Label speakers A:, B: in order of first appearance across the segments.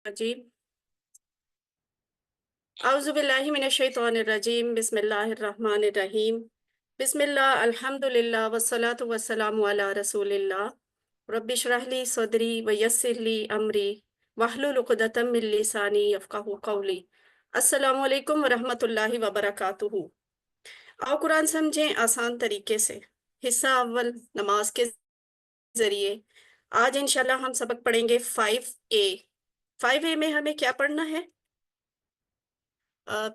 A: الرجيم أعوذ بالله من الشيطان الرجيم بسم الله الرحمن الرحيم بسم الله الحمد لله والصلاة والسلام على رسول الله رب اشرح لي صدري ويسر لي أمري واحلل عقدة من لساني يفقهوا قولي السلام علیکم ورحمۃ اللہ وبرکاتہ۔ آؤ قرآن سمجھیں آسان طریقے سے۔ حصہ اول نماز کے ذریعے۔ آج انشاءاللہ ہم سبق پڑھیں گے 5A۔ 5A میں ہمیں کیا پڑھنا ہے؟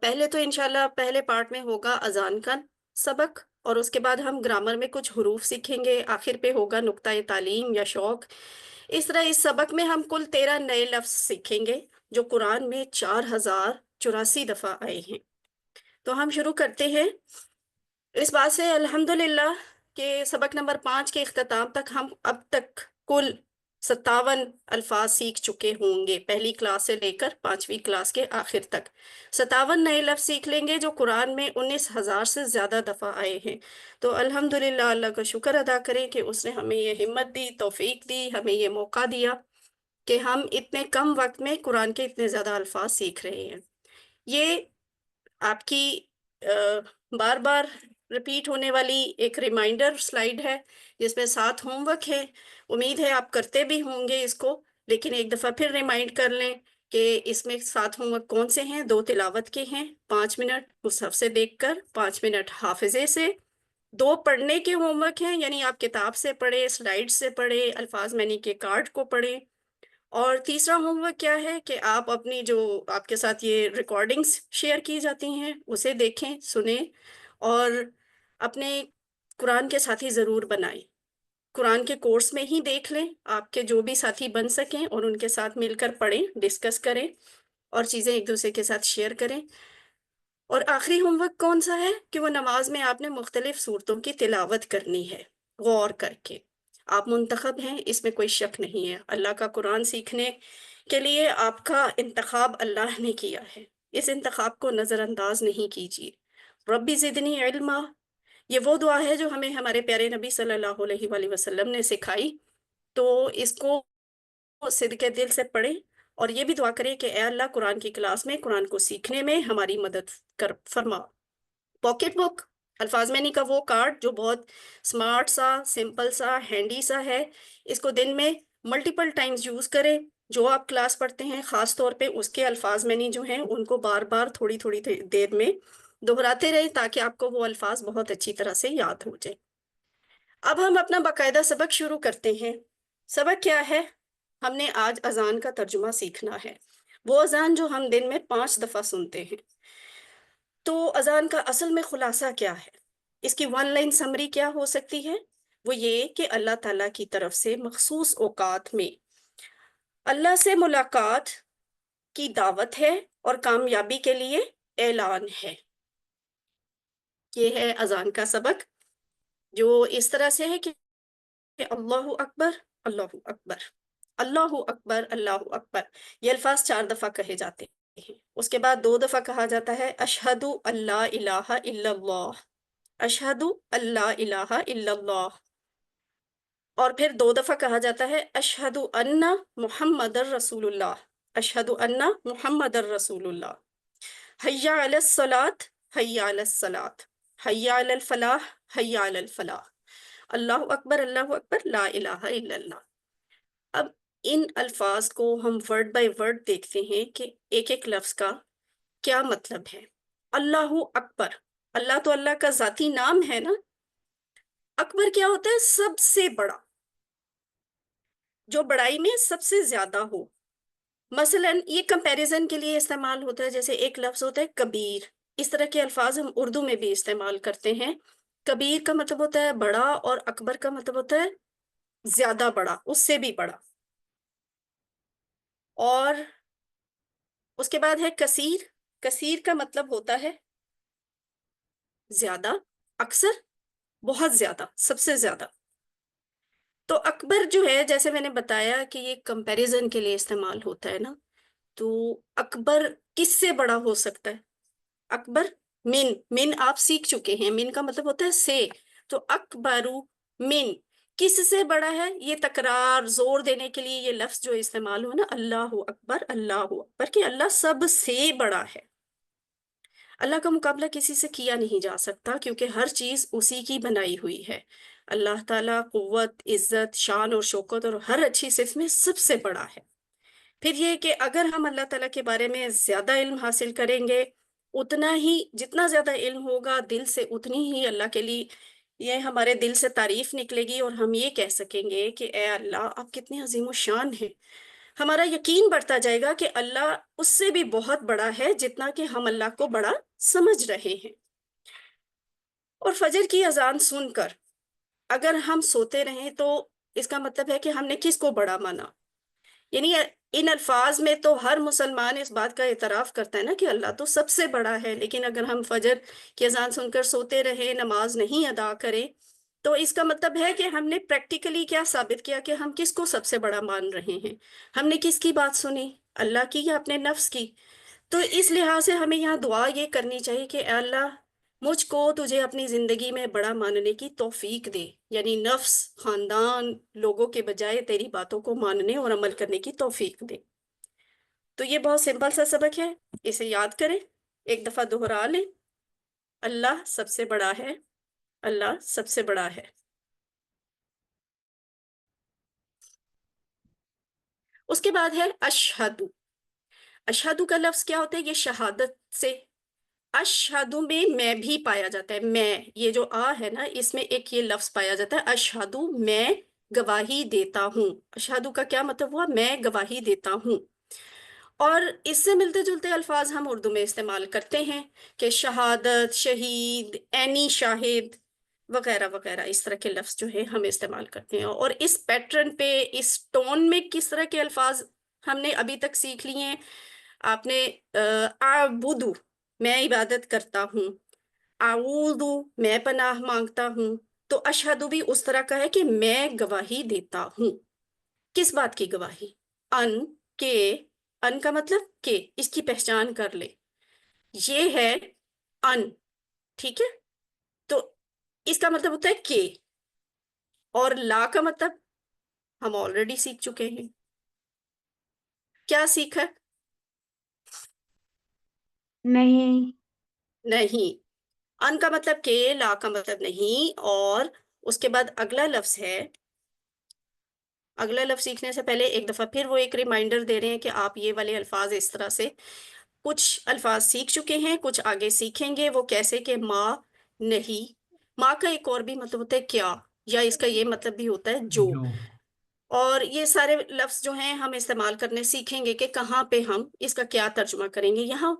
A: پہلے تو انشاءاللہ پہلے پارٹ میں ہوگا اذان کا سبق، اور اس کے بعد ہم گرامر میں کچھ حروف سیکھیں گے، آخر پہ ہوگا نقطۂ تعلیم یا شوق۔ اس طرح اس سبق میں ہم کل 13 نئے لفظ سیکھیں گے جو قرآن میں 4084 دفعہ آئے ہیں۔ تو ہم شروع کرتے ہیں اس بات سے الحمدللہ کہ سبق نمبر 5 کے اختتام تک ہم اب تک کل 57 الفاظ سیکھ چکے ہوں گے، پہلی کلاس سے لے کر 5ویں کلاس کے آخر تک 57 نئے لفظ سیکھ لیں گے جو قرآن میں 19,000 سے زیادہ دفعہ آئے ہیں۔ تو الحمدللہ اللہ کا شکر ادا کریں کہ اس نے ہمیں یہ ہمت دی، توفیق دی، ہمیں یہ موقع دیا کہ ہم اتنے کم وقت میں قرآن کے اتنے زیادہ الفاظ سیکھ رہے ہیں۔ یہ آپ کی بار بار ریپیٹ ہونے والی ایک ریمائنڈر سلائیڈ ہے جس میں 7 ہوم ورک ہے۔ امید ہے آپ کرتے بھی ہوں گے اس کو، لیکن ایک دفعہ پھر ریمائنڈ کر لیں کہ اس میں 7 ہوم ورک کون سے ہیں۔ 2 تلاوت کے ہیں، 5 منٹ مصحف سے دیکھ کر، 5 منٹ حافظے سے۔ 2 پڑھنے کے ہوم ورک ہیں، یعنی آپ کتاب سے پڑھیں، سلائیڈ سے پڑھیں، الفاظ معنی کے کارڈ کو پڑھیں۔ اور تیسرا ہوم ورک کیا ہے کہ آپ اپنی جو آپ کے ساتھ یہ ریکارڈنگز شیئر کی جاتی ہیں اسے دیکھیں، سنیں، اور اپنے قرآن کے ساتھی ضرور بنائیں۔ قرآن کے کورس میں ہی دیکھ لیں، آپ کے جو بھی ساتھی بن سکیں اور ان کے ساتھ مل کر پڑھیں، ڈسکس کریں اور چیزیں ایک دوسرے کے ساتھ شیئر کریں۔ اور آخری ہوم ورک کون سا ہے کہ وہ نماز میں آپ نے مختلف صورتوں کی تلاوت کرنی ہے غور کر کے۔ آپ منتخب ہیں، اس میں کوئی شک نہیں ہے۔ اللہ کا قرآن سیکھنے کے لیے آپ کا انتخاب اللہ نے کیا ہے، اس انتخاب کو نظر انداز نہیں کیجیے۔ ربی زدنی علما، یہ وہ دعا ہے جو ہمیں ہمارے پیارے نبی صلی اللہ علیہ وآلہ وسلم نے سکھائی۔ تو اس کو صدقے دل سے پڑھیں اور یہ بھی دعا کریں کہ اے اللہ قرآن کی کلاس میں قرآن کو سیکھنے میں ہماری مدد فرما۔ پاکٹ بک، الفاظ معنی کا وہ کارڈ جو بہت سمارٹ سا، سمپل سا، ہینڈی سا ہے، اس کو دن میں ملٹیپل ٹائمز یوز کریں۔ جو آپ کلاس پڑھتے ہیں خاص طور پہ اس کے الفاظ معنی جو ہیں ان کو بار بار تھوڑی تھوڑی دیر میں دہراتے رہیں تاکہ آپ کو وہ الفاظ بہت اچھی طرح سے یاد ہو جائیں۔ اب ہم اپنا باقاعدہ سبق شروع کرتے ہیں۔ سبق کیا ہے؟ ہم نے آج اذان کا ترجمہ سیکھنا ہے، وہ اذان جو ہم دن میں 5 دفعہ سنتے ہیں۔ تو اذان کا اصل میں خلاصہ کیا ہے؟ اس کی 1 لائن سمری کیا ہو سکتی ہے؟ وہ یہ کہ اللہ تعالیٰ کی طرف سے مخصوص اوقات میں اللہ سے ملاقات کی دعوت ہے اور کامیابی کے لیے اعلان ہے۔ یہ ہے اذان کا سبق جو اس طرح سے ہے کہ اللہ اکبر، اللہ اکبر، اللہ اکبر، اللہ اکبر، یہ الفاظ 4 دفعہ کہے جاتے ہیں۔ اس کے بعد 2 دفعہ کہا جاتا ہے اشہد اللہ الہ الا اللہ، اشہد اللہ الہ الا اللہ، اور پھر 2 دفعہ کہا جاتا ہے اشہد ان محمد الرسول اللہ، اشہد ان محمد الرسول اللہ، حی علی الصلاۃ، حی علی الصلاۃ، حی علی الفلاح، حی علی الفلاح، اللہ اکبر، اللہ اکبر، لا الہ الا اللہ۔ اب ان الفاظ کو ہم ورڈ بائی ورڈ دیکھتے ہیں کہ ایک ایک لفظ کا کیا مطلب ہے۔ اللہ اکبر، اللہ تو اللہ کا ذاتی نام ہے نا۔ اکبر کیا ہوتا ہے؟ سب سے بڑا، جو بڑائی میں سب سے زیادہ ہو۔ مثلا یہ کمپیریزن کے لیے استعمال ہوتا ہے، جیسے ایک لفظ ہوتا ہے کبیر، اس طرح کے الفاظ ہم اردو میں بھی استعمال کرتے ہیں۔ کبیر کا مطلب ہوتا ہے بڑا، اور اکبر کا مطلب ہوتا ہے زیادہ بڑا، اس سے بھی بڑا۔ اور اس کے بعد ہے کثیر، کثیر کا مطلب ہوتا ہے زیادہ، اکثر، بہت زیادہ، سب سے زیادہ۔ تو اکبر جو ہے جیسے میں نے بتایا کہ یہ کمپیریزن کے لیے استعمال ہوتا ہے نا، تو اکبر کس سے بڑا ہو سکتا ہے؟ اکبر من، من آپ سیکھ چکے ہیں، من کا مطلب ہوتا ہے سے، تو اکبرو من، کس سے بڑا ہے؟ یہ تکرار زور دینے کے لیے یہ لفظ جو استعمال ہوا نا، اللہ اکبر، کہ اللہ سب سے بڑا ہے۔ اللہ کا مقابلہ کسی سے کیا نہیں جا سکتا، کیونکہ ہر چیز اسی کی بنائی ہوئی ہے۔ اللہ تعالیٰ قوت، عزت، شان اور شوکت اور ہر اچھی صفت میں سب سے بڑا ہے۔ پھر یہ کہ اگر ہم اللہ تعالیٰ کے بارے میں زیادہ علم حاصل کریں گے، اتنا ہی جتنا زیادہ علم ہوگا دل سے، اتنی ہی اللہ کے لیے یہ ہمارے دل سے تعریف نکلے گی، اور ہم یہ کہہ سکیں گے کہ اے اللہ آپ کتنے عظیم و شان ہیں۔ ہمارا یقین بڑھتا جائے گا کہ اللہ اس سے بھی بہت بڑا ہے جتنا کہ ہم اللہ کو بڑا سمجھ رہے ہیں۔ اور فجر کی اذان سن کر اگر ہم سوتے رہیں تو اس کا مطلب ہے کہ ہم نے کس کو بڑا مانا؟ یعنی ان الفاظ میں تو ہر مسلمان اس بات کا اعتراف کرتا ہے نا کہ اللہ تو سب سے بڑا ہے، لیکن اگر ہم فجر کی اذان سن کر سوتے رہے، نماز نہیں ادا کریں، تو اس کا مطلب ہے کہ ہم نے پریکٹیکلی کیا ثابت کیا کہ ہم کس کو سب سے بڑا مان رہے ہیں؟ ہم نے کس کی بات سنی؟ اللہ کی یا اپنے نفس کی؟ تو اس لحاظ سے ہمیں یہاں دعا یہ کرنی چاہیے کہ اے اللہ مجھ کو تجھے اپنی زندگی میں بڑا ماننے کی توفیق دے، یعنی نفس، خاندان، لوگوں کے بجائے تیری باتوں کو ماننے اور عمل کرنے کی توفیق دے۔ تو یہ بہت سمپل سا سبق ہے، اسے یاد کریں، ایک دفعہ دہرا لیں، اللہ سب سے بڑا ہے، اللہ سب سے بڑا ہے۔ اس کے بعد ہے اشہدو۔ اشہدو کا لفظ کیا ہوتا ہے؟ یہ شہادت سے، اشہدو میں بھی پایا جاتا ہے، میں، یہ جو آ ہے نا اس میں ایک یہ لفظ پایا جاتا ہے اشہدو، میں گواہی دیتا ہوں۔ اشہدو کا کیا مطلب ہوا؟ میں گواہی دیتا ہوں۔ اور اس سے ملتے جلتے الفاظ ہم اردو میں استعمال کرتے ہیں کہ شہادت، شہید، عینی شاہد وغیرہ وغیرہ، اس طرح کے لفظ جو ہے ہم استعمال کرتے ہیں۔ اور اس پیٹرن پہ، اس ٹون میں کس طرح کے الفاظ ہم نے ابھی تک سیکھ لیے ہیں؟ آپ نے اعبدو، میں عبادت کرتا ہوں، اعوذ، میں پناہ مانگتا ہوں، تو اشہدو بھی اس طرح کا ہے کہ میں گواہی دیتا ہوں۔ کس بات کی گواہی؟ ان کے، ان کا مطلب کہ، اس کی پہچان کر لے، یہ ہے ان، ٹھیک ہے؟ تو اس کا مطلب ہوتا ہے کہ، اور لا کا مطلب ہم آلریڈی سیکھ چکے ہیں۔ کیا سیکھا؟
B: نہیں۔
A: نہیں۔ ان کا مطلب کہ، لا کا مطلب نہیں، اور اس کے بعد اگلا لفظ ہے، اگلا لفظ سیکھنے سے پہلے ایک دفعہ پھر وہ ایک ریمائنڈر دے رہے ہیں کہ آپ یہ والے الفاظ اس طرح سے کچھ الفاظ سیکھ چکے ہیں، کچھ آگے سیکھیں گے۔ وہ کیسے؟ کہ ماں، نہیں، ماں کا ایک اور بھی مطلب ہوتا ہے کیا، یا اس کا یہ مطلب بھی ہوتا ہے جو۔
B: جو۔
A: اور یہ سارے لفظ جو ہیں ہم استعمال کرنے سیکھیں گے کہ کہاں پہ ہم اس کا کیا ترجمہ کریں گے۔ یہاں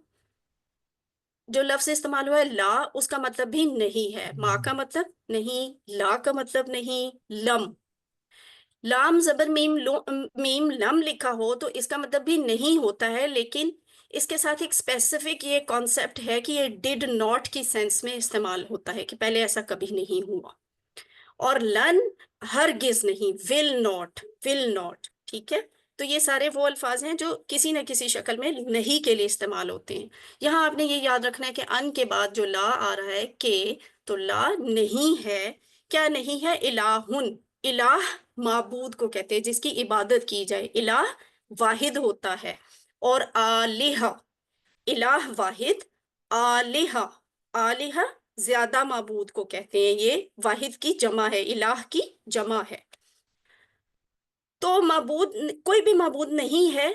A: جو لفظ استعمال ہوا ہے لا، اس کا مطلب بھی نہیں ہے، ماں کا مطلب نہیں، لا کا مطلب نہیں، لم، لام زبر میم میم لم لکھا ہو تو اس کا مطلب بھی نہیں ہوتا ہے، لیکن اس کے ساتھ ایک اسپیسیفک یہ کانسیپٹ ہے کہ یہ ڈیڈ ناٹ کی سینس میں استعمال ہوتا ہے کہ پہلے ایسا کبھی نہیں ہوا۔ اور لن، ہرگز نہیں، ول ناٹ، ول ناٹ، ٹھیک ہے؟ تو یہ سارے وہ الفاظ ہیں جو کسی نہ کسی شکل میں نہیں کے لیے استعمال ہوتے ہیں۔ یہاں آپ نے یہ یاد رکھنا ہے کہ ان کے بعد جو لا آ رہا ہے کہ، تو لا نہیں ہے، کیا نہیں ہے؟ الہن، الہ معبود کو کہتے ہیں جس کی عبادت کی جائے، الہ واحد ہوتا ہے، اور آلہہ، الہ واحد، آلہہ، آلہہ زیادہ معبود کو کہتے ہیں، یہ واحد کی جمع ہے، الہ کی جمع ہے۔ تو معبود، کوئی بھی معبود نہیں ہے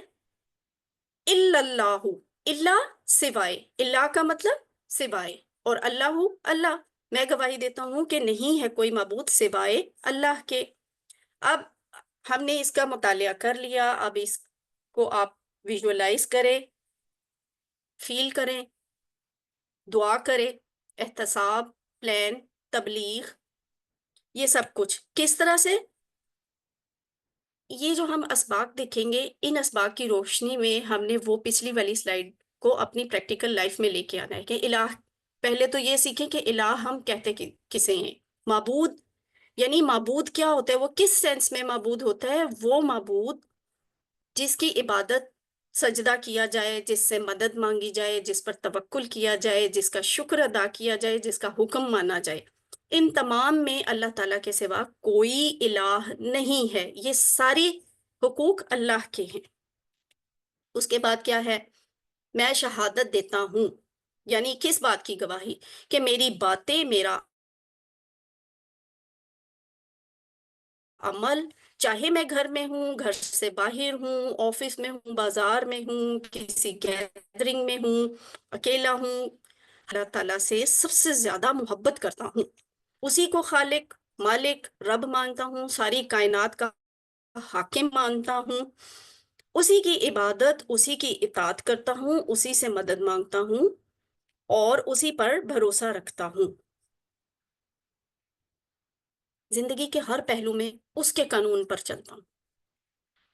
A: الا اللہ، الا سوائے، اللہ کا مطلب سوائے، اور اللہ، اللہ، میں گواہی دیتا ہوں کہ نہیں ہے کوئی معبود سوائے اللہ کے۔ اب ہم نے اس کا مطالعہ کر لیا، اب اس کو آپ ویژولائز کریں، فیل کریں، دعا کریں، احتساب، پلان، تبلیغ، یہ سب کچھ کس طرح سے؟ یہ جو ہم اسباق دیکھیں گے، ان اسباق کی روشنی میں ہم نے وہ پچھلی والی سلائیڈ کو اپنی پریکٹیکل لائف میں لے کے آنا ہے کہ الہ، پہلے تو یہ سیکھیں کہ الہ ہم کہتے کسے ہیں؟ معبود، یعنی معبود کیا ہوتا ہے، وہ کس سینس میں معبود ہوتا ہے؟ وہ معبود جس کی عبادت، سجدہ کیا جائے، جس سے مدد مانگی جائے، جس پر توکل کیا جائے، جس کا شکر ادا کیا جائے، جس کا حکم مانا جائے۔ ان تمام میں اللہ تعالیٰ کے سوا کوئی الہ نہیں ہے، یہ ساری حقوق اللہ کے ہیں۔ اس کے بعد کیا ہے؟ میں شہادت دیتا ہوں، یعنی کس بات کی گواہی؟ کہ میری باتیں، میرا عمل، چاہے میں گھر میں ہوں، گھر سے باہر ہوں، آفس میں ہوں، بازار میں ہوں، کسی گیدرنگ میں ہوں، اکیلا ہوں، اللہ تعالیٰ سے سب سے زیادہ محبت کرتا ہوں، اسی کو خالق، مالک، رب مانتا ہوں، ساری کائنات کا حاکم مانتا ہوں، اسی کی عبادت، اسی کی اطاعت کرتا ہوں، اسی سے مدد مانگتا ہوں اور اسی پر بھروسہ رکھتا ہوں۔ زندگی کے ہر پہلو میں اس کے قانون پر چلتا ہوں،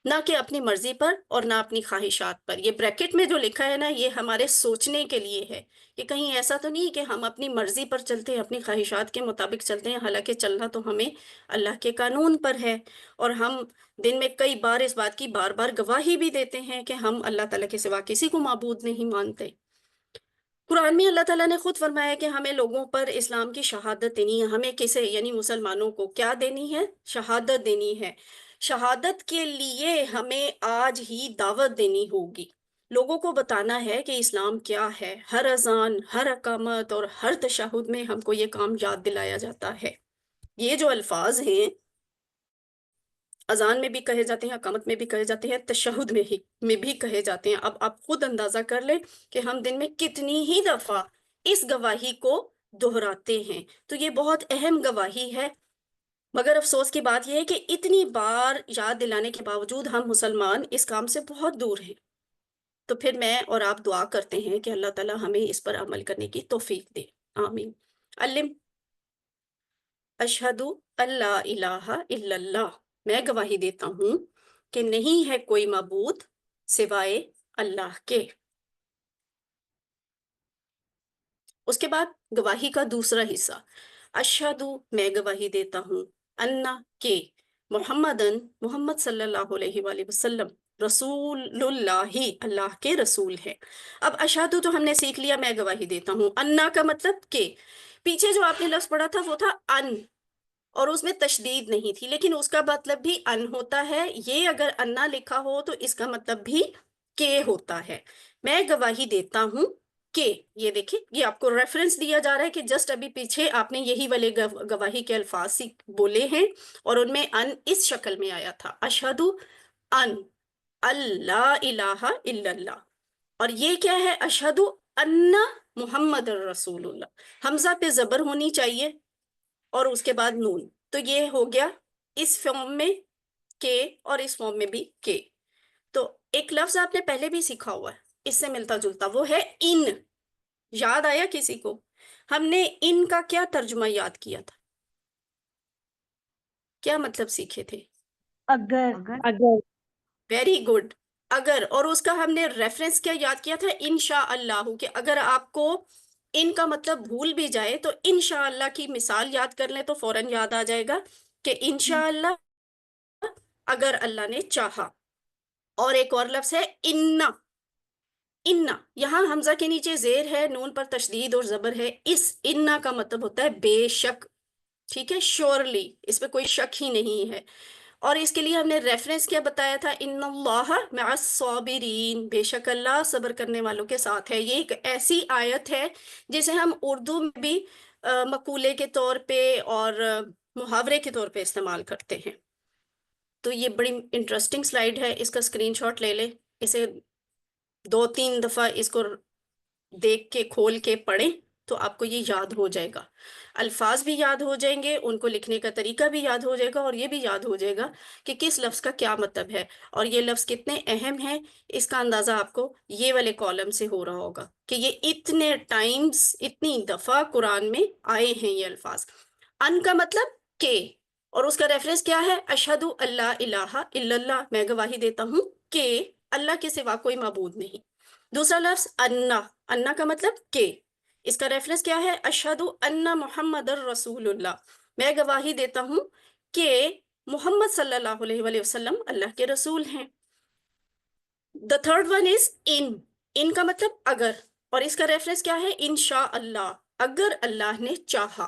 A: نہ کہ اپنی مرضی پر اور نہ اپنی خواہشات پر۔ یہ بریکٹ میں جو لکھا ہے نا، یہ ہمارے سوچنے کے لیے ہے کہ کہیں ایسا تو نہیں کہ ہم اپنی مرضی پر چلتے ہیں، اپنی خواہشات کے مطابق چلتے ہیں، حالانکہ چلنا تو ہمیں اللہ کے قانون پر ہے۔ اور ہم دن میں کئی بار اس بات کی بار بار گواہی بھی دیتے ہیں کہ ہم اللہ تعالیٰ کے سوا کسی کو معبود نہیں مانتے۔ قرآن میں اللہ تعالیٰ نے خود فرمایا کہ ہمیں لوگوں پر اسلام کی شہادت دینی ہے۔ ہمیں کسے؟ یعنی مسلمانوں کو کیا دینی ہے؟ شہادت دینی ہے۔ شہادت کے لیے ہمیں آج ہی دعوت دینی ہوگی، لوگوں کو بتانا ہے کہ اسلام کیا ہے۔ ہر اذان، ہر اقامت اور ہر تشہد میں ہم کو یہ کام یاد دلایا جاتا ہے۔ یہ جو الفاظ ہیں، اذان میں بھی کہے جاتے ہیں، اقامت میں بھی کہے جاتے ہیں، تشہد میں بھی کہے جاتے ہیں۔ اب آپ خود اندازہ کر لیں کہ ہم دن میں کتنی ہی دفعہ اس گواہی کو دہراتے ہیں۔ تو یہ بہت اہم گواہی ہے، مگر افسوس کی بات یہ ہے کہ اتنی بار یاد دلانے کے باوجود ہم مسلمان اس کام سے بہت دور ہیں۔ تو پھر میں اور آپ دعا کرتے ہیں کہ اللہ تعالیٰ ہمیں اس پر عمل کرنے کی توفیق دے، آمین۔ علم اشہدو اللہ الہ الا اللہ، میں گواہی دیتا ہوں کہ نہیں ہے کوئی معبود سوائے اللہ کے۔ اس کے بعد گواہی کا دوسرا حصہ، اشہدو، میں گواہی دیتا ہوں، انا، کہ محمدن، محمد صلی اللہ علیہ وآلہ وسلم، رسول اللہ، اللہ کے رسول ہے۔ اب اشہدو تو ہم نے سیکھ لیا، میں گواہی دیتا ہوں۔ انا کا مطلب کہ، پیچھے جو آپ نے لفظ پڑھا تھا وہ تھا ان، اور اس میں تشدید نہیں تھی، لیکن اس کا مطلب بھی ان ہوتا ہے۔ یہ اگر انا لکھا ہو تو اس کا مطلب بھی کہ ہوتا ہے۔ میں گواہی دیتا ہوں کہ، یہ دیکھیں، یہ آپ کو ریفرنس دیا جا رہا ہے کہ جسٹ ابھی پیچھے آپ نے یہی والے گواہی کے الفاظ بولے ہیں اور ان میں ان اس شکل میں آیا تھا، اشہدو ان اللہ الہ الا اللہ۔ اور یہ کیا ہے؟ اشہدو ان محمد الرسول اللہ، حمزہ پہ زبر ہونی چاہیے اور اس کے بعد نون، تو یہ ہو گیا اس فارم میں کے اور اس فارم میں بھی کے۔ تو ایک لفظ آپ نے پہلے بھی سیکھا ہوا ہے اس سے ملتا جلتا، وہ ہے ان۔ یاد آیا کسی کو؟ ہم نے ان کا کیا ترجمہ یاد کیا تھا؟ کیا مطلب سیکھے تھے؟
B: اگر
C: اگر
A: ویری گڈ، اگر۔ اور اس کا ہم نے ریفرنس کیا یاد کیا تھا؟ انشاءاللہ، کہ اگر آپ کو ان کا مطلب بھول بھی جائے تو انشاءاللہ کی مثال یاد کر لیں تو فوراً یاد آ جائے گا کہ انشاءاللہ اگر اللہ نے چاہا۔ اور ایک اور لفظ ہے انا، انا، یہاں حمزہ کے نیچے زیر ہے، نون پر تشدید اور زبر ہے، اس انا کا مطلب ہوتا ہے بے شک، ٹھیک ہے، شیورلی، اس پہ کوئی شک ہی نہیں ہے۔ اور اس کے لیے ہم نے ریفرنس کیا بتایا تھا؟ ان اللہ مع الصابرین، بے شک اللہ صبر کرنے والوں کے ساتھ ہے۔ یہ ایک ایسی آیت ہے جسے ہم اردو میں بھی مقولے کے طور پہ اور محاورے کے طور پہ استعمال کرتے ہیں۔ تو یہ بڑی انٹرسٹنگ سلائیڈ ہے، اس کا اسکرین شاٹ لے لیں، اسے 2-3 دفعہ اس کو دیکھ کے کھول کے پڑھیں تو آپ کو یہ یاد ہو جائے گا، الفاظ بھی یاد ہو جائیں گے، ان کو لکھنے کا طریقہ بھی یاد ہو جائے گا، اور یہ بھی یاد ہو جائے گا کہ کس لفظ کا کیا مطلب ہے، اور یہ لفظ کتنے اہم ہیں۔ اس کا اندازہ آپ کو یہ والے کالم سے ہو رہا ہوگا کہ یہ اتنے ٹائمز، اتنی دفعہ قرآن میں آئے ہیں یہ الفاظ۔ ان کا مطلب کہ، اور اس کا ریفرنس کیا ہے؟ اشہدو اللہ الہ الا اللہ، میں گواہی دیتا ہوں کہ اللہ کے سوا کوئی معبود نہیں۔ دوسرا لفظ انا، انا کا مطلب کہ، اس کا ریفرنس کیا ہے؟ اشہدو ان محمد الرسول اللہ، میں گواہی دیتا ہوں کہ محمد صلی اللہ علیہ وآلہ وسلم اللہ کے رسول ہیں۔ دا تھرڈ ون از ان کا مطلب اگر، اور اس کا ریفرنس کیا ہے؟ انشاء اللہ، اگر اللہ نے چاہا۔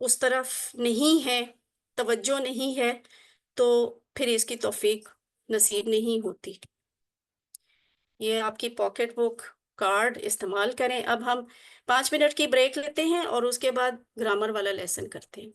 A: اس طرف نہیں ہے، توجہ نہیں ہے، تو پھر اس کی توفیق نصیب نہیں ہوتی۔ یہ آپ کی پاکٹ بک، کارڈ استعمال کریں۔ اب ہم 5 منٹ کی بریک لیتے ہیں اور اس کے بعد گرامر والا لیسن کرتے ہیں۔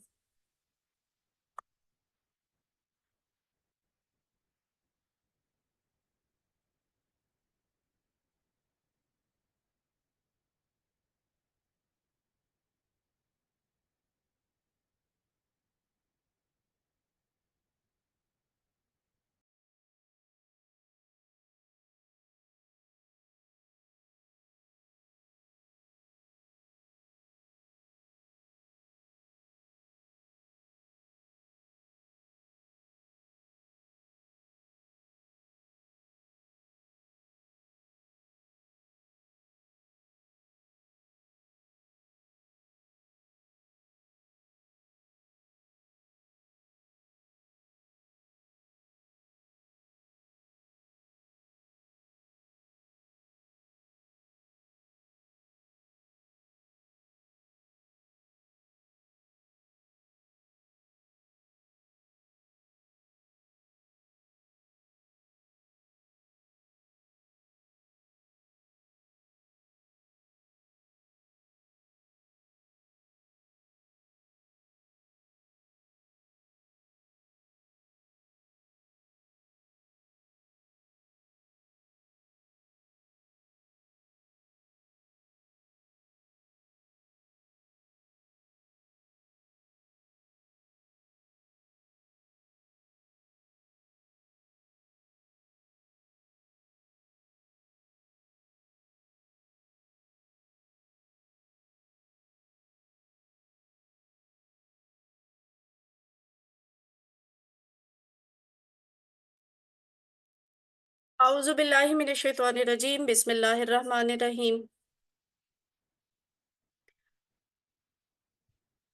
A: اعوذ باللہ من الشیطان الرجیم، بسم اللہ الرحمن الرحیم۔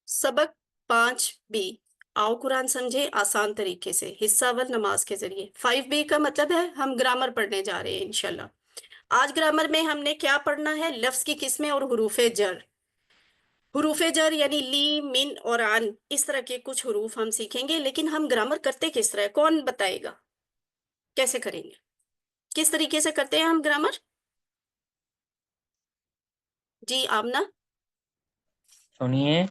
A: سبق 5B، آؤ قرآن سمجھے آسان طریقے سے، حصہ اول نماز کے ذریعے۔ 5B کا مطلب ہے ہم گرامر پڑھنے جا رہے ہیں انشاءاللہ۔ آج گرامر میں ہم نے کیا پڑھنا ہے؟ لفظ کی قسمیں اور حروف جر۔ حروف جر یعنی لی، من اور عن، اس طرح کے کچھ حروف ہم سیکھیں گے، لیکن ہم گرامر کرتے کس طرح ہے؟ کون بتائے گا کیسے کریں گے؟ کس طریقے سے کرتے ہیں ہم گرامر؟ جی آمنہ؟
C: سنیے،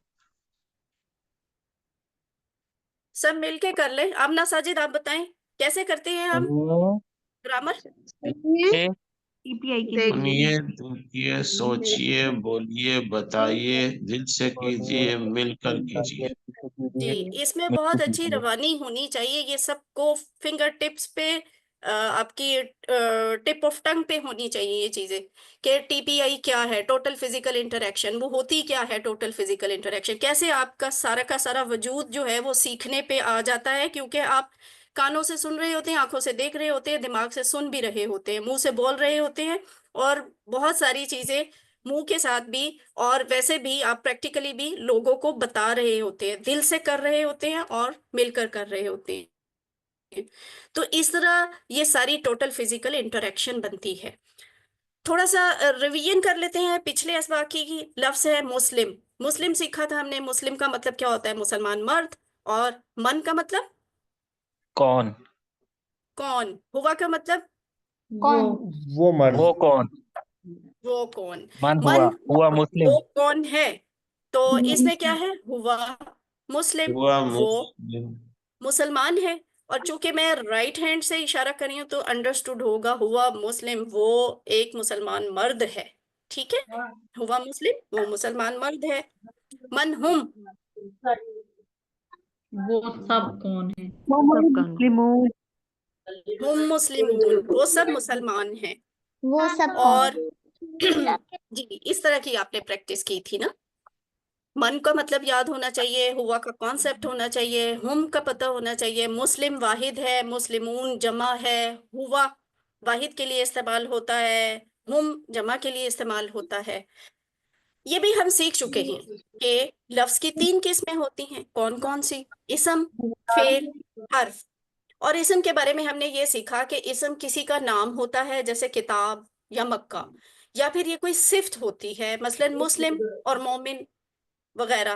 A: سب مل کے کر لیں۔ آمنہ، ساجد آپ بتائیں کیسے کرتے ہیں ہم
C: سنیے،
A: گرامر؟
C: دیکھیے،
B: ٹی پی آئی کے لیے
C: سنیے، دیکھیے، سوچئے، بولئے، بتائیے، دل سے کیجئے، مل کر کیجئے۔
A: جی، اس میں بہت اچھی روانی ہونی چاہیے، یہ سب کو فنگر ٹپس پہ، آپ کی ٹپ آف ٹنگ پہ ہونی چاہیے یہ چیزیں، کہ ٹی پی آئی کیا ہے، ٹوٹل فزیکل انٹریکشن، وہ ہوتی کیا ہے ٹوٹل فزیکل انٹریکشن، کیسے آپ کا سارا وجود جو ہے وہ سیکھنے پہ آ جاتا ہے، کیونکہ آپ کانوں سے سن رہے ہوتے ہیں، آنکھوں سے دیکھ رہے ہوتے ہیں، دماغ سے سن بھی رہے ہوتے ہیں، منہ سے بول رہے ہوتے ہیں، اور بہت ساری چیزیں منہ کے ساتھ بھی اور ویسے بھی آپ پریکٹیکلی بھی لوگوں کو بتا رہے ہوتے ہیں، دل سے کر رہے ہوتے ہیں اور مل کر رہے ہوتے ہیں۔ تو اس طرح یہ ساری ٹوٹل فزیکل انٹریکشن بنتی ہے۔ تھوڑا سا ریویژن کر لیتے ہیں پچھلے اسباق کی۔ لفظ ہے مسلم، مسلم سیکھا تھا ہم نے۔ مسلم کا مطلب کیا ہوتا ہے؟ مسلمان مرد۔ اور من کا مطلب
C: کون؟
A: کون۔ ہوا کا مطلب
B: کون؟
D: وہ مرد۔
C: وہ کون؟
A: وہ کون۔
C: من
A: من
C: ہوا مسلم۔
A: وہ کون ہے، تو اس میں کیا ہے؟ ہوا مسلم،
D: ہوا
A: وہ
D: مسلم۔
A: مسلمان ہے۔ اور چونکہ میں رائٹ ہینڈ سے اشارہ کر رہی ہوں تو انڈرسٹوڈ ہوگا، ہوا مسلم، وہ ایک مسلمان مرد ہے۔ ٹھیک ہے، ہوا مسلم، وہ مسلمان مرد ہے۔ من ہم،
E: وہ سب کون ہے؟
B: محمد
E: سب کا نام۔
B: مسلمون،
A: ہم مسلمون، وہ سب مسلمان ہیں۔
B: وہ سب
A: اور
B: کون؟
A: جی، اس طرح کی آپ نے پریکٹس کی تھی نا۔ من کا مطلب یاد ہونا چاہیے، ہوا کا کانسیپٹ ہونا چاہیے، ہم کا پتہ ہونا چاہیے، مسلم واحد ہے، مسلمون جمع ہے، ہوا واحد کے لیے استعمال ہوتا ہے، ہم جمع کے لیے استعمال ہوتا ہے۔ یہ بھی ہم سیکھ چکے ہیں کہ لفظ کی 3 قسمیں ہوتی ہیں۔ کون کون سی؟ اسم، فعل، حرف۔ اور اسم کے بارے میں ہم نے یہ سیکھا کہ اسم کسی کا نام ہوتا ہے، جیسے کتاب یا مکہ، یا پھر یہ کوئی صفت ہوتی ہے، مثلا مسلم اور مومن وغیرہ۔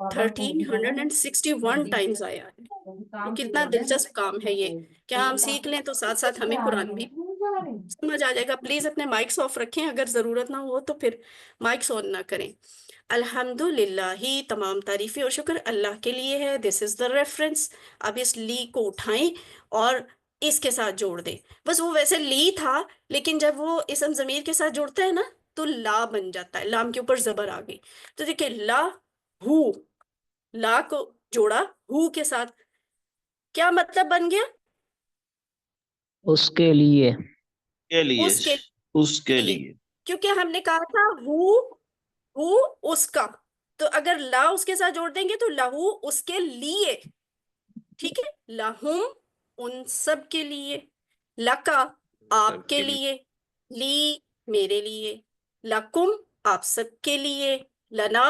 A: 1361 ٹائمز آیا ہے. تو کتنا دلچسپ کام ہے یہ. کیا ہم سیکھ لیں تو ساتھ ساتھ ہمیں قرآن بھی سمجھ آ جائے گا. پلیز اپنے مائکس آف رکھیں، اگر ضرورت نہ ہو تو پھر مائکس آن نہ کریں. الحمد للہ ہی تمام تعریفیں اور شکر اللہ کے لیے ہے. دس از دا ریفرنس. اب اس لی کو اٹھائیں اور اس کے ساتھ جوڑ دیں. بس وہ ویسے لی تھا، لیکن جب وہ اسم ضمیر کے ساتھ جوڑتا ہے نا تو لا بن جاتا ہے. لام کے اوپر زبر آ گئی. تو دیکھیں لا ہو، لا کو جوڑا ہو کے ساتھ، کیا مطلب بن گیا؟
E: اس کے لیے.
C: کے لیے،
A: اس کے
C: اس کے
A: لیے.
C: لیے.
A: کیونکہ ہم نے کہا تھا ہو اس کا، تو اگر لا اس کے ساتھ جوڑ دیں گے تو لہو اس کے لیے. ٹھیک ہے. لہم ان سب کے لیے، لکا آپ کے لیے، لی میرے لیے، لکم آپ سب کے لیے، لنا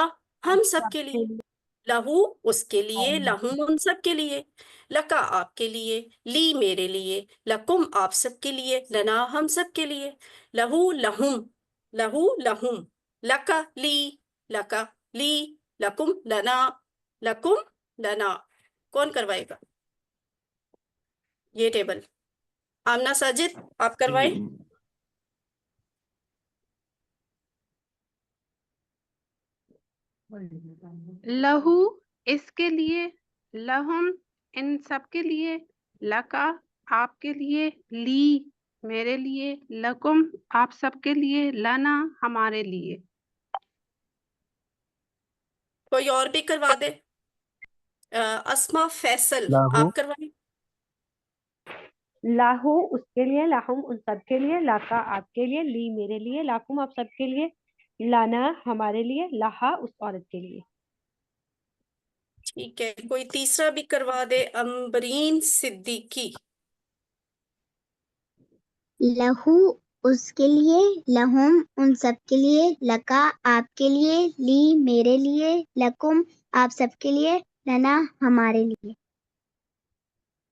A: ہم سب کے لیے، لہو اس کے لیے، لہم ان سب کے لیے، لکا آپ کے لیے، لی میرے لیے، لکم آپ سب کے لیے، لنا ہم سب کے لیے، لہو لہم، لہو لہم، لکا لی، لکا لی، لکم لنا، لکم لنا. کون کروائے گا یہ ٹیبل؟ آمنہ ساجد آپ کروائیں.
B: لہو اس کے لیے، لہم ان سب کے لیے، لکا آپ کے لیے، لی میرے لیے، لکم آپ سب کے لیے، لنا ہمارے لیے.
A: کوئی اور بھی کروا دے. اسما فیصل
D: لاہو
A: آپ کروائیں.
F: لاہو اس کے لیے، لاہم ان سب کے لیے، لاکا آپ کے لیے، لی میرے لیے، لاکم آپ سب کے لیے، لانا ہمارے لیے، لاہا اس عورت کے لیے.
A: ٹھیک ہے. کوئی تیسرا بھی کروا دے. امبرین صدیقی.
G: لہو اس کے لیے، لہم ان سب کے لیے، لکا آپ کے لیے، لی میرے لیے، لکم آپ سب کے لیے، لنا ہمارے لیے.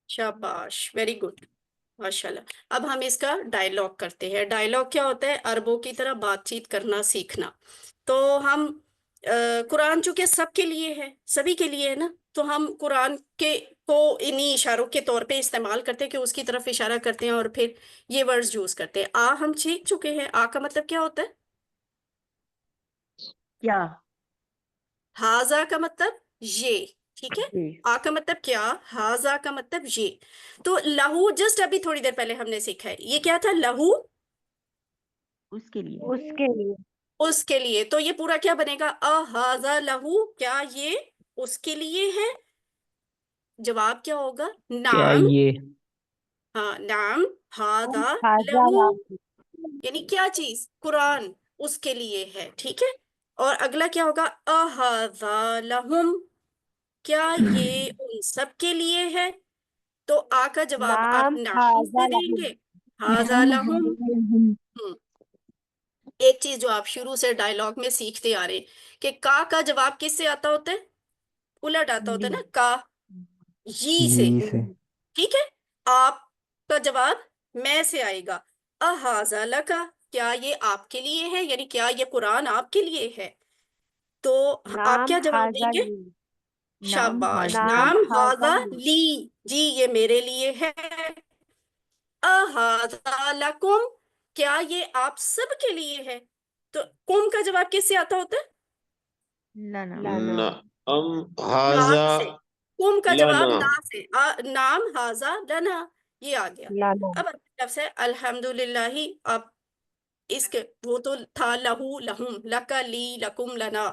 A: شاباش، ویری گڈ، ماشاءاللہ. اب ہم اس کا ڈائلاگ کرتے ہیں. ڈائلاگ کیا ہوتا ہے؟ عربوں کی طرح بات چیت کرنا سیکھنا. تو ہم قرآن چونکہ سب کے لیے ہے، سبھی کے لیے ہے نا، تو ہم قرآن کے کو انہی اشاروں کے طور پہ استعمال کرتے ہیں کہ اس کی طرف اشارہ کرتے ہیں اور پھر یہ ورڈز یوز کرتے ہیں. ہم سیکھ چکے ہیں. کا مطلب کیا ہوتا ہے؟
F: کیا؟
A: ہاضا کا مطلب یہ. ٹھیک ہے. کا مطلب کیا، ہاضا کا مطلب یہ. تو لہو جسٹ ابھی تھوڑی دیر پہلے ہم نے سیکھا ہے. یہ کیا تھا؟ لہو
B: اس کے لیے.
F: اس کے لیے.
A: اس کے لیے. تو یہ پورا کیا بنے گا؟ ہاضا لہو، کیا یہ اس کے لیے ہے؟ جواب کیا ہوگا؟
E: کیا
A: نعم.
E: یہ؟
A: ہاں نعم ہاضا
F: ہاضا
A: لہو،
F: لاہو.
A: یعنی کیا چیز؟ قرآن اس کے لیے ہے. ٹھیک ہے. اور اگلا کیا ہوگا؟ اہذا لہم، کیا یہ ان سب کے لیے ہے؟ تو کا جواب آپ
F: نام
A: نعم
F: ہاضا
A: سے دیں
F: لہم.
A: گے. ہاضا لہم. ایک چیز جو آپ شروع سے ڈائلاگ میں سیکھتے آ رہے ہیں کہ کا جواب کس سے آتا ہوتا ہے؟ الٹ آتا ہوتا ہے نا. کا یہ سے.
D: جی سے.
A: ٹھیک ہے. آپ کا جواب میں سے آئے گا. اہذا لکا، کیا یہ آپ کے لیے ہے، یعنی کیا یہ قرآن آپ کے لیے ہے؟ تو آپ
F: نام
A: کیا جواب دیں
F: ہاضا
A: گے؟
F: لی.
A: شاباش.
F: نام
A: نام
F: ہاضا
A: ہاضا
F: لی.
A: لی، جی یہ میرے لیے ہے. اہذا لکم، کیا یہ آپ سب کے لیے ہے؟ تو کم کا جواب کس سے آتا ہوتا ہے؟
F: لانا.
A: نام
C: ہاذا
A: سے. کم کا جواب
C: لنا.
A: نا سے. نام ہاضا لنا، یہ آ گیا.
F: لانا.
A: اب اگلی لفظ ہے الحمدللہ. اب اس کے وہ تو تھا لہو لہم، لکا لی، لکم لنا.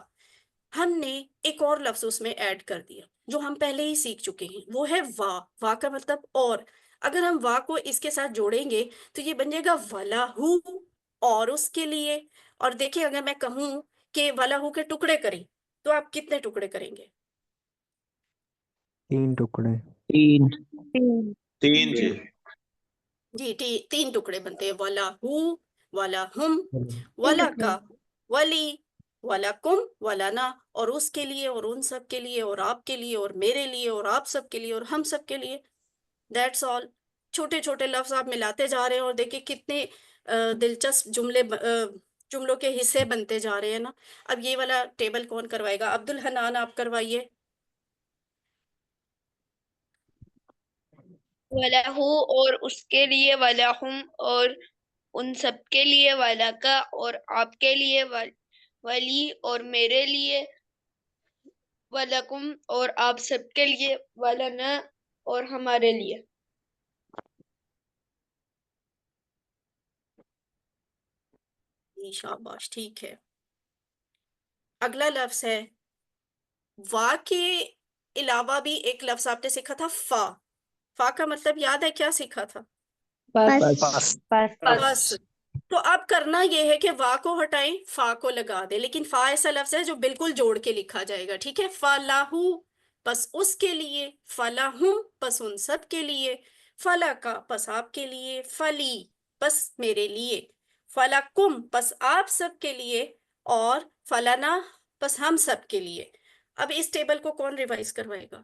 A: ہم نے ایک اور لفظ اس میں ایڈ کر دیا جو ہم پہلے ہی سیکھ چکے ہیں. وہ ہے وا. وا کا مطلب اور. اگر ہم وا کو اس کے ساتھ جوڑیں گے تو یہ بن جائے گا وَلَہُ، اور اس کے لیے. اور دیکھیں اگر میں کہوں کہ وَلَہُ کے ٹکڑے کریں تو آپ کتنے ٹکڑے کریں گے؟
D: 3 ٹکڑے.
E: 3.
C: 3 جی.
A: جی 3 ٹکڑے بنتے ہیں. وَلَهُ، وَلَهُمْ، وَلَكَ، وَلِي، وَلَكُمْ، وَلَنَا، اور اس کے لیے اور ان سب کے لیے اور آپ کے لیے اور میرے لیے اور آپ سب کے لیے اور ہم سب کے لیے. That's all. چھوٹے چھوٹے لفظ آپ ملاتے جا رہے ہیں اور دیکھیں کتنے دلچسپ جملے جملوں کے حصے بنتے جا رہے ہیں نا. اب یہ والا ٹیبل کون کروائے گا؟ عبد الحنان آپ کروائیے.
D: وَلَهُ اور اس کے لیے، وَلَهُمْ اور ان سب کے لیے، وَلَكَ اور آپ کے لیے، ولی اور میرے لیے، وَلَكُمْ اور آپ سب کے لیے، وَلَنَا اور ہمارے لیے.
A: جی شاباش، ٹھیک ہے. اگلا لفظ ہے وا کے علاوہ بھی ایک لفظ آپ نے سیکھا تھا فا. فا کا مطلب یاد ہے کیا سیکھا تھا؟
F: پس
A: بس. تو اب کرنا یہ ہے کہ وا کو ہٹائیں، فا کو لگا دیں. لیکن فا ایسا لفظ ہے جو بالکل جوڑ کے لکھا جائے گا. ٹھیک ہے. فلاحو پس اس کے لیے، فلاحم پس ان سب کے لیے، فلا کا پس آپ کے لیے، فلی پس میرے لیے، فلاکم پس آپ سب کے لیے، اور فلانا پس ہم سب کے لیے. اب اس ٹیبل کو کون ریوائز کروائے گا؟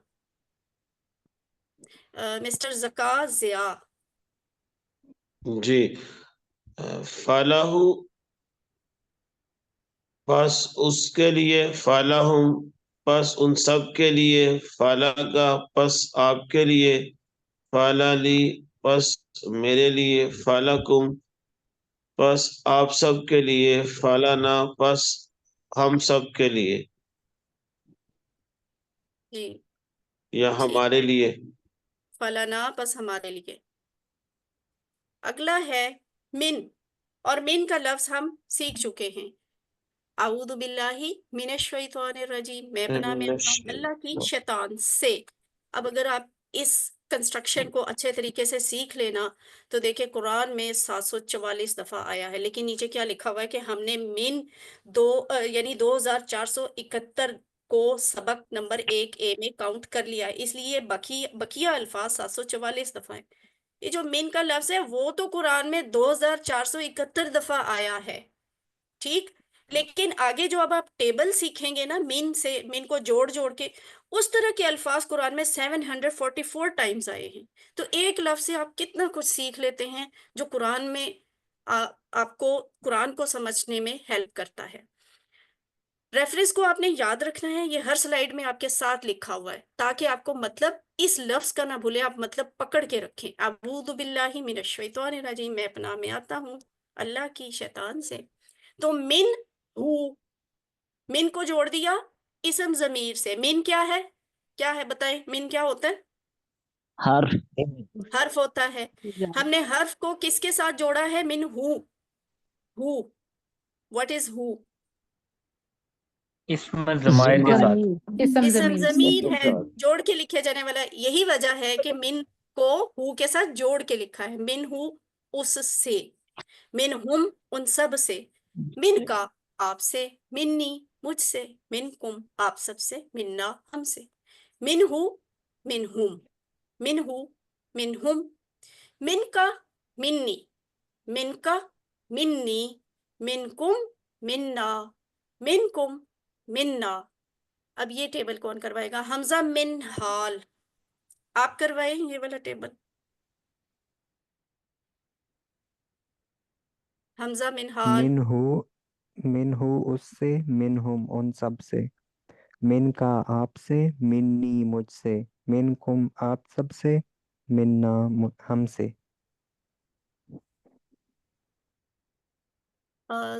A: مسٹر زکا ضیاء.
C: جی. فلاح پس اس کے لیے، فلاحم پس ان سب کے لیے، فلاکا پس آپ کے لیے، فلالی پس میرے لیے، فلاکم پس آپ سب کے لیے، فلانا پس ہم سب کے لیے
A: جی
C: یا
A: ٹھیک
C: ہمارے
A: ہے.
C: لیے.
A: فلانا پس ہمارے لیے. اگلا ہے من، اور من کا لفظ ہم سیکھ چکے ہیں. اعوذ باللہ من الشیطان الرجیم، میں پناہ میں آتا ہوں اللہ کی شیطان سے. اب اگر آپ اس کنسٹرکشن کو اچھے طریقے سے سیکھ لینا تو دیکھیں قرآن میں 744 دفعہ آیا ہے، لیکن نیچے کیا لکھا ہوا ہے کہ ہم نے من یعنی 2471 کو سبق نمبر 1A میں کاؤنٹ کر لیا ہے، اس لیے بقیہ الفاظ 744 دفعہ ہیں. یہ جو من کا لفظ ہے وہ تو قرآن میں 2471 دفعہ آیا ہے. ٹھیک. لیکن آگے جو اب آپ ٹیبل سیکھیں گے نا من کو جوڑ کے، اس طرح کے الفاظ قرآن میں 744 ٹائمز آئے ہیں. تو ایک لفظ سے آپ کتنا کچھ سیکھ لیتے ہیں جو قرآن میں آپ کو قرآن کو سمجھنے میں ہیلپ کرتا ہے. ریفرنس کو آپ نے یاد رکھنا ہے، یہ ہر سلائیڈ میں آپ کے ساتھ لکھا ہوا ہے تاکہ آپ کو مطلب اس لفظ کا نہ بھولیں، آپ مطلب پکڑ کے رکھیں. اعوذ باللہ من الشیطان الرجیم، میں پناہ میں آتا ہوں اللہ کی شیطان سے. تو من کو جوڑ دیا اسم ضمیر سے. من کیا ہے بتائیں، من کیا ہوتا ہے؟
E: حرف
A: حرف ہوتا ہے. ہم نے حرف کو کس کے ساتھ جوڑا ہے؟ من ہو. واٹ از ہو؟
H: اسم ضمائر کے ساتھ.
A: اسم ضمیر ہے، جوڑ کے لکھے جانے والا. یہی وجہ ہے کہ من کو ہو کے ساتھ جوڑ کے لکھا ہے. من ہو اس سے، من ہم ان سب سے، من کا آپ سے، منی مجھ سے، من کم آپ سب سے، مننا ہم سے. من ہو من ہم، من ہو من ہم، من کا منی، من کا منی، من کم مننا، من کم مننا. اب یہ ٹیبل کون کروائے گا؟ حمزہ من حال. آپ کروائیں یہ والا ٹیبل. حمزہ من حال.
I: من ہو اس سے، من ہم ان سب سے، من کا آپ سے، منی مجھ سے، من کم آپ سب سے، مننا ہم سے.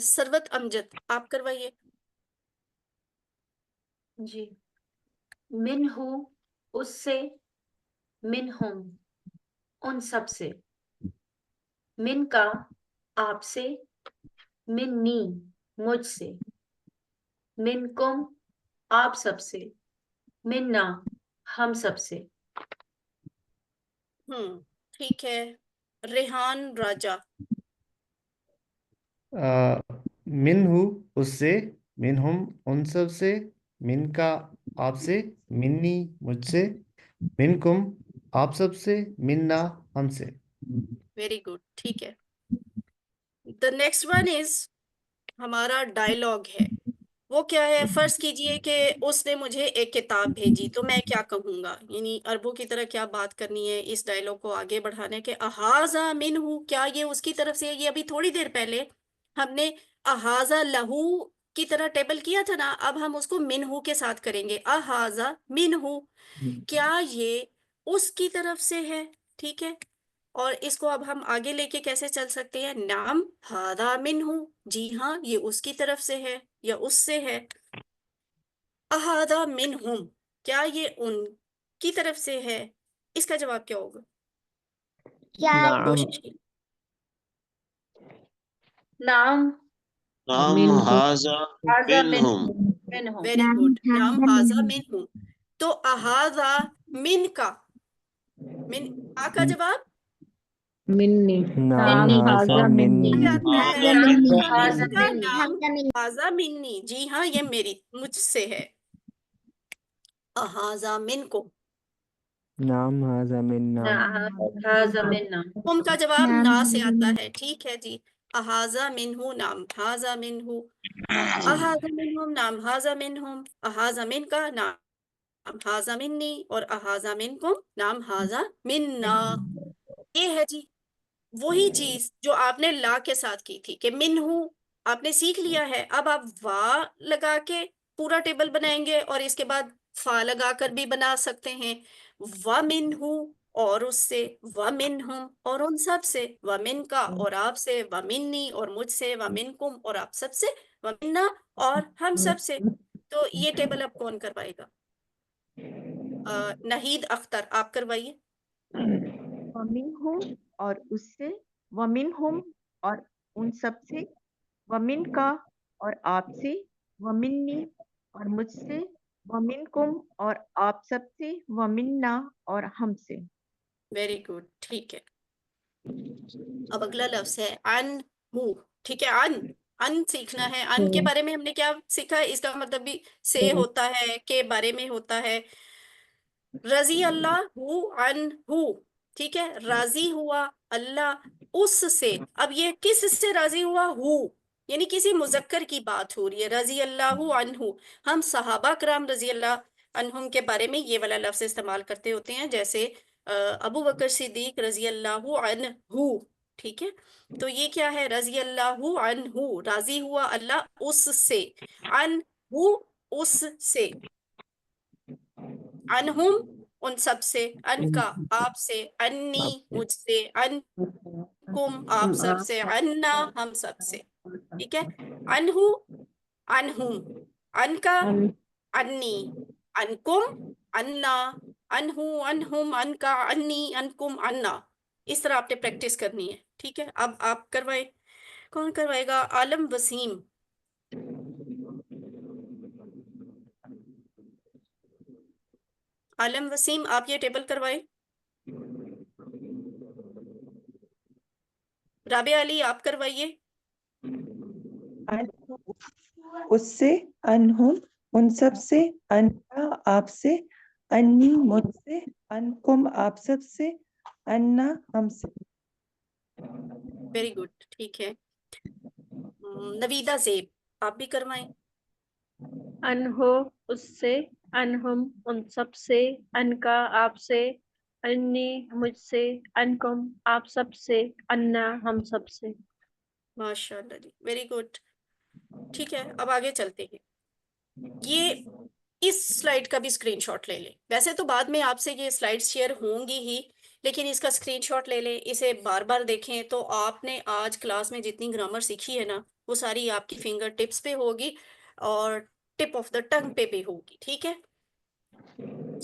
A: سروت امجد آپ کروائیے.
J: جی. من ہو اس سے، من ہم ان سب سے، من کا آپ سے، منی مجھ سے، من کم آپ سب سے، مننا ہم سب سے.
A: ٹھیک ہے. ریحان راجہ.
H: من ہو اس سے، من ہم ان سب سے، من کا آپ سے، منی مجھ سے، من کم آپ سب سے، مننا ہم سے.
A: Very good. ٹھیک ہے. دا نیکسٹ ون از ہمارا ڈائلاگ ہے. وہ کیا ہے؟ فرض کیجئے کہ اس نے مجھے ایک کتاب بھیجی تو میں کیا کہوں گا؟ یعنی عربوں کی طرح کیا بات کرنی ہے اس ڈائلاگ کو آگے بڑھانے کے. احاذا منہ، کیا یہ اس کی طرف سے؟ یہ ابھی تھوڑی دیر پہلے ہم نے احاذا لہو کی طرح ٹیبل کیا تھا نا، اب ہم اس کو منہو کے ساتھ کریں گے. احاذا منہو، کیا یہ اس کی طرف سے ہے؟ ٹھیک ہے، اور اس کو اب ہم آگے لے کے کیسے چل سکتے ہیں؟ نعم ہاذا منہو، جی ہاں یہ اس کی طرف سے ہے یا اس سے ہے. احاذا منہم، کیا یہ ان کی طرف سے ہے؟ اس کا جواب کیا ہوگا؟
G: کیا
E: نعم
A: کوشش کی.
J: نعم
C: نعم
E: منہ
C: ہاذا
J: هذا
C: منہم.
J: منهم
A: ویری
G: نام
A: گڈ، نعم
G: ہاذا
A: ہاذا
G: منہم
A: منہم. تو احاذا من کا، من کا جواب
E: منی
I: نام
J: مني
I: ہاذا
E: ہاذا
I: منی
A: آ
E: منی
A: جاتا ہے.
C: ہاذا
G: ہاذا
A: من
G: منی
A: کا، من
J: هذا
A: کا
J: مني
A: نام
G: ہاذا منی
A: ہاذا منی، جی ہاں یہ میری مجھ سے ہے. احاذا منکم،
I: نام ہاذا منا
J: هذا منا
A: تم کا جواب
G: نام
A: نا سے
G: ہاذا
A: آتا
G: منی
A: ہے. ٹھیک ہے جی. احاذا منہ نام ہاذا منہ، احاذا منہم نام ہاذا منہم، احاذا من کا نام ہاذا منی، اور احاذا منکم نام ہاذا منا. یہ ہے جی وہی چیز جو آپ نے لا کے ساتھ کی تھی کہ منہو آپ نے سیکھ لیا ہے. اب آپ وا لگا کے پورا ٹیبل بنائیں گے، اور اس کے بعد فا لگا کر بھی بنا سکتے ہیں. وَمِنْہُ اور اس سے، وَمِنْہُم اور ان سب سے، وَمِن کا اور آپ سے، وَمِنِّی اور مجھ سے، وَمِنْکُم اور آپ سب سے، وَمِنَّا اور ہم سب سے. تو یہ ٹیبل اب کون کروائے گا؟ نہید اختر آپ کروائیے.
K: ومنہم اور اس سے، ومنہم اور ان سب سے، ومن کا اور آپ سے، ومنی اور مجھ سے، ومنکم اور آپ سب سے، ومنا اور ہم سے.
A: ویری گڈ، ٹھیک ہے. اب اگلا لفظ ہے ان ہو. ٹھیک ہے، ان سیکھنا ہے. ان کے بارے میں ہم نے کیا سیکھا ہے؟ اس کا مطلب بھی سے ہوتا ہے، کے بارے میں ہوتا ہے. رضی اللہ ہو ان ہو، ٹھیک ہے، راضی ہوا اللہ اس سے. اب یہ کس سے راضی ہوا؟ ہو یعنی کسی مذکر کی بات ہو رہی ہے. رضی اللہ عنہ، ہم صحابہ کرام رضی اللہ عنہم کے بارے میں یہ والا لفظ استعمال کرتے ہوتے ہیں، جیسے ابو بکر صدیق رضی اللہ عنہ. ٹھیک ہے، تو یہ کیا ہے؟ رضی اللہ عنہ، راضی ہوا اللہ اس سے. عنہ اس سے، عنہم ان سب سے، ان کا آپ سے، انی مجھ سے، انکم آپ سب سے، عنا ہم سب سے. ٹھیک ہے، عنہ عنہم، ان کا انی، انکم انا، انہو انہم، ان کا انی، انکم انا. اس طرح آپ نے پریکٹس کرنی ہے. ٹھیک ہے، اب آپ کروائے. کون کروائے گا؟ عالم وسیم. عالم وسیم آپ یہ ٹیبل کروائے. رابعہ علی آپ کروائیے.
K: اس سے، انہم ان سب سے، انکا آپ سے، انی مجھ سے، انکم آپ سب سے، انا ہم سے.
A: ویری گڈ، ٹھیک ہے. نویدہ زیب آپ بھی کروائیں.
B: انہو اس سے، انہم ان سب سے، ان کا آپ سے، انی مجھ سے، انکم آپ سب سے، انا ہم سب سے.
A: ماشاء اللہ جی، ویری گڈ. ٹھیک ہے، اب آگے چلتے ہیں. یہ اس سلائیڈ کا بھی اسکرین شاٹ لے لیں. ویسے تو بعد میں آپ سے یہ سلائیڈ شیئر ہوں گی ہی، لیکن اس کا اسکرین شاٹ لے لیں، اسے بار بار دیکھیں. تو آپ نے آج کلاس میں جتنی گرامر سیکھی ہے نا، وہ ساری آپ کی فنگر ٹپس پہ ہوگی اور ٹپ آف دا ٹنگ پہ بھی ہوگی. ٹھیک ہے،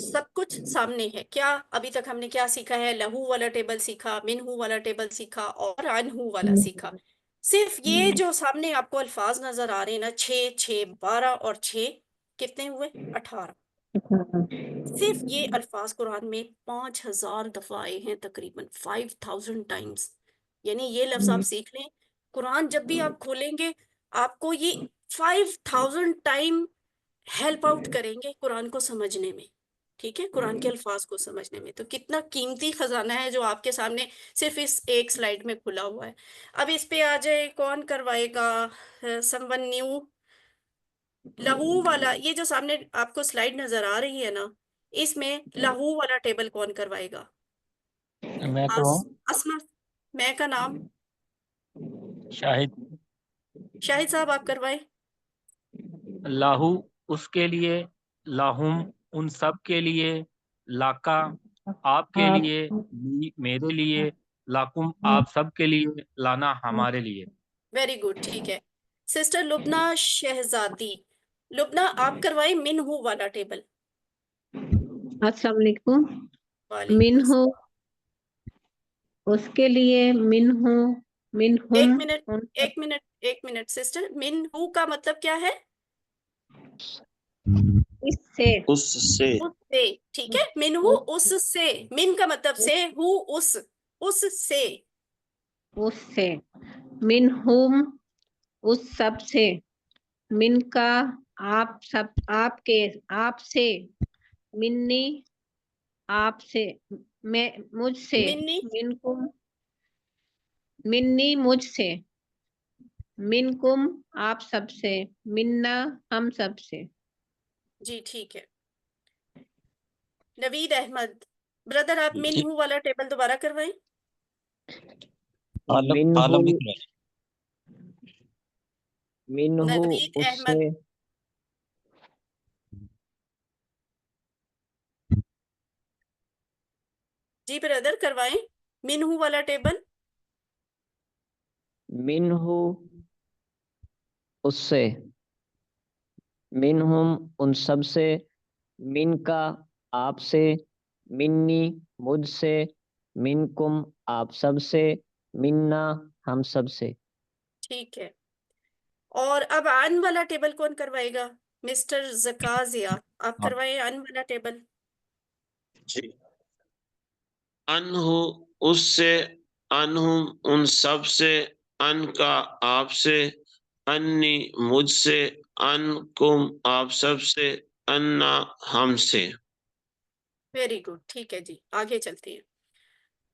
A: سب کچھ سامنے ہے. کیا ابھی تک ہم نے کیا سیکھا ہے؟ لہو والا ٹیبل سیکھا، منہو والا ٹیبل سیکھا، اور عنہو والا سیکھا. صرف یہ جو سامنے آپ کو الفاظ نظر آ رہے ہیں نا، 6 6 12 اور 6 کتنے ہوئے؟ 18. صرف یہ الفاظ قرآن میں 5000 دفعہ آئے ہیں، تقریباً 5000 ٹائمز. یعنی یہ لفظ آپ سیکھ لیں، قرآن جب بھی آپ کھولیں گے آپ کو یہ 5000 ٹائم ہیلپ آؤٹ کریں گے قرآن کو سمجھنے میں. ٹھیک ہے، قرآن کے الفاظ کو سمجھنے میں. تو کتنا قیمتی خزانہ ہے جو آپ کے سامنے صرف اس ایک سلائیڈ میں کھلا ہوا ہے. اب اس پہ آ جائے، کون کروائے گا؟ Some one new. لہو والا، یہ جو سامنے آپ کو سلائیڈ نظر آ رہی ہے نا، اس میں لہو والا ٹیبل کون کروائے گا؟
E: میں کروں.
A: اسما، میں کا نام
E: شاہد.
A: شاہد صاحب آپ کروائیں.
L: لاہو اس کے لیے، لاہم ان سب کے لیے، لاکا آپ کے لیے، لی میرے لیے، لاکم آپ سب کے لیے، لانا ہمارے لیے.
A: Very good. ٹھیک ہے. سسٹر لبنہ شہزادی، لبنہ آپ کروائیں من ہو والا ٹیبل.
E: السلام علیکم.
A: وعلیکم
E: من ہو
A: السلام.
E: اس کے لیے، من ہو من
A: ایک
E: ہم
A: منٹ
E: ان سب
A: ایک منٹ ایک منٹ سسٹر، من ہو کا مطلب کیا ہے؟
E: اس سے،
C: اس سے.
A: اس سے. ٹھیک ہے. من ہو اس سے، من کا مطلب سے، ہو اس سے.
E: اس سے، من ہم اس سب سے، من کا آپ سب، آپ کے، آپ سے، منی آپ سے، میں مجھ سے،
A: منی.
E: منکم منی مجھ سے، منکم آپ سب سے، منا ہم سب سے.
A: جی ٹھیک ہے. نوید احمد بردر، آپ من ہو والا ٹیبل دوبارہ کروائیں.
M: منہو منہو
A: نوید
M: اس
A: احمد.
M: سے،
A: جی بردر کروائیں من ہو والا ٹیبل.
M: منہو اس سے، منہم ان سب سے، من کا آپ سے، منی مجھ سے، منکم آپ سب سے، منا ہم سب سے.
A: ٹھیک ہے. اور اب ان والا ٹیبل کون کروائے گا؟ مسٹر زکازیا آپ کروائیں ان والا ٹیبل.
C: جی. انہو اس سے، انہم ان سب سے، ان کا آپ سے، انی مجھ سے، انکم آپ سب سے، انا ہم سے.
A: Very good. ٹھیک ہے جی آگے چلتے ہیں.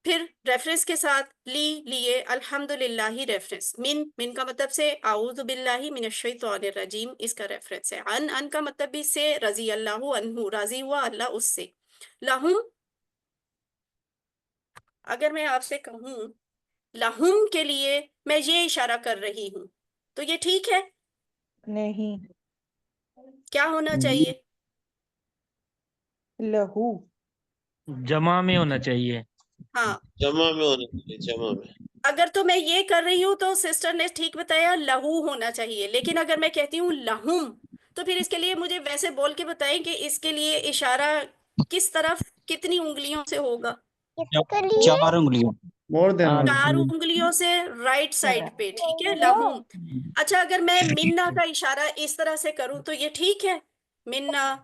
A: پھر ریفرنس کے ساتھ لیے الحمدللہ ہی ریفرنس. من کا مطلب سے، اعوذ باللہ من الشیطان الرجیم اس کا ریفرنس ہے. ان کا مطلب بھی سے، رضی اللہ عنہ راضی ہوا اللہ اس سے. لہم، اگر میں آپ سے کہوں لہم کے لیے میں یہ اشارہ کر رہی ہوں تو یہ ٹھیک ہے؟
K: نہیں.
A: کیا ہونا چاہیے؟
K: لہو.
L: جمع میں ہونا چاہیے.
A: ہاں.
C: جمع میں ہونا چاہیے، جمع میں.
A: اگر تو میں یہ کر رہی ہوں تو سسٹر نے ٹھیک بتایا لہو ہونا چاہیے، لیکن اگر میں کہتی ہوں لہم تو پھر اس کے لیے مجھے ویسے بول کے بتائیں کہ اس کے لیے اشارہ کس طرف کتنی انگلیوں سے ہوگا؟
M: 4 انگلیوں.
H: مور دین ون.
A: 4 انگلیوں سے رائٹ سائڈ پہ. ٹھیک ہے. لہم. اچھا اگر میں منا کا اشارہ اس طرح سے کروں تو یہ ٹھیک ہے؟ منا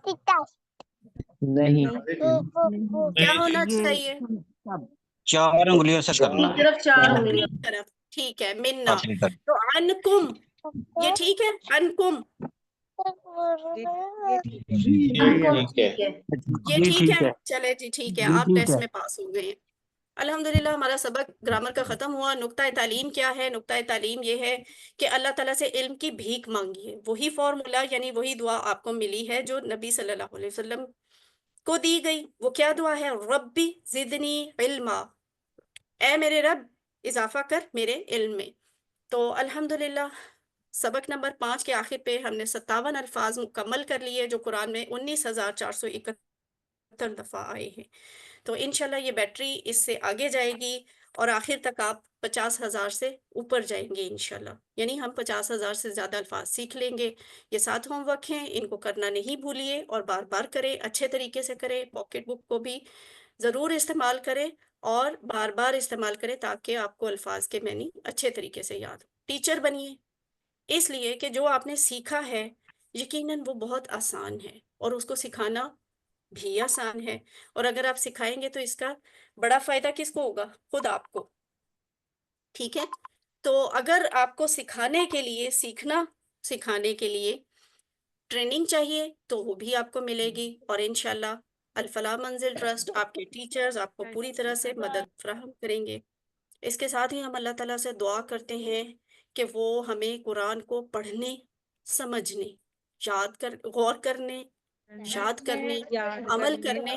M: نہیں.
A: کیا ہونا چاہیے؟
M: 4 انگلیوں سے کرنا ہے.
J: صرف 4 انگلیاں.
A: اپنی طرف. ٹھیک ہے. منا.
M: اپنی طرف.
A: تو انکم یہ ٹھیک ہے؟ انکم
K: یہ ٹھیک ہے.
H: صحیح ہے.
J: ٹھیک ہے.
A: یہ
L: جی
A: ٹھیک
L: ٹھیک
A: ہے.
L: ہے.
A: چلے جی ٹھیک ہے.
L: جی
A: آپ
L: ٹھیک
A: ٹیسٹ
L: ہے.
A: میں پاس ہو گئے ہیں. الحمدللہ ہمارا سبق گرامر کا ختم ہوا. نقطہ تعلیم کیا ہے؟ نقطہ تعلیم یہ ہے کہ اللہ تعالیٰ سے علم کی بھیک مانگی ہے. وہی فارمولا یعنی وہی دعا آپ کو ملی ہے جو نبی صلی اللہ علیہ وسلم کو دی گئی. وہ کیا دعا ہے؟ ربی زدنی علما، اے میرے رب اضافہ کر میرے علم میں. تو الحمدللہ سبق نمبر 5 کے آخر پہ ہم نے 57 الفاظ مکمل کر لیے جو قرآن میں 19,471 دفعہ آئے ہیں. تو انشاءاللہ یہ بیٹری اس سے آگے جائے گی اور آخر تک آپ 50,000 سے اوپر جائیں گے انشاءاللہ. یعنی ہم 50,000 سے زیادہ الفاظ سیکھ لیں گے. یہ 7 ہوم ورک ہیں، ان کو کرنا نہیں بھولیے اور بار بار کریں، اچھے طریقے سے کریں. پاکٹ بک کو بھی ضرور استعمال کریں اور بار بار استعمال کریں تاکہ آپ کو الفاظ کے معنی اچھے طریقے سے یاد ہو. ٹیچر بنیے اس لیے کہ جو آپ نے سیکھا ہے یقیناً وہ بہت آسان ہے اور اس کو سکھانا بھی آسان ہے. اور اگر آپ سکھائیں گے تو اس کا بڑا فائدہ کس کو ہوگا؟ خود آپ کو. ٹھیک ہے. تو اگر آپ کو سکھانے کے لیے سکھانے کے لیے ٹریننگ چاہیے تو وہ بھی آپ کو ملے گی اور انشاءاللہ الفلاح منزل ٹرسٹ آپ کے ٹیچرز آپ کو پوری طرح سے مدد فراہم کریں گے. اس کے ساتھ ہی ہم اللہ تعالیٰ سے دعا کرتے ہیں کہ وہ ہمیں قرآن کو پڑھنے، سمجھنے، غور کرنے، یاد کرنے، عمل کرنے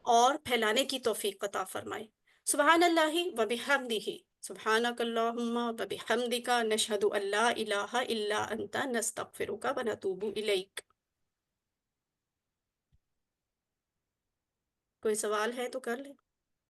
A: اور پھیلانے کی توفیق عطا فرمائے. سبحان اللہ و بحمدہ، سبحانک اللہم و بحمدک نشہد ان لا الہ الا انت نستغفرک و نتوب الیک۔ کوئی سوال ہے تو کر لیں۔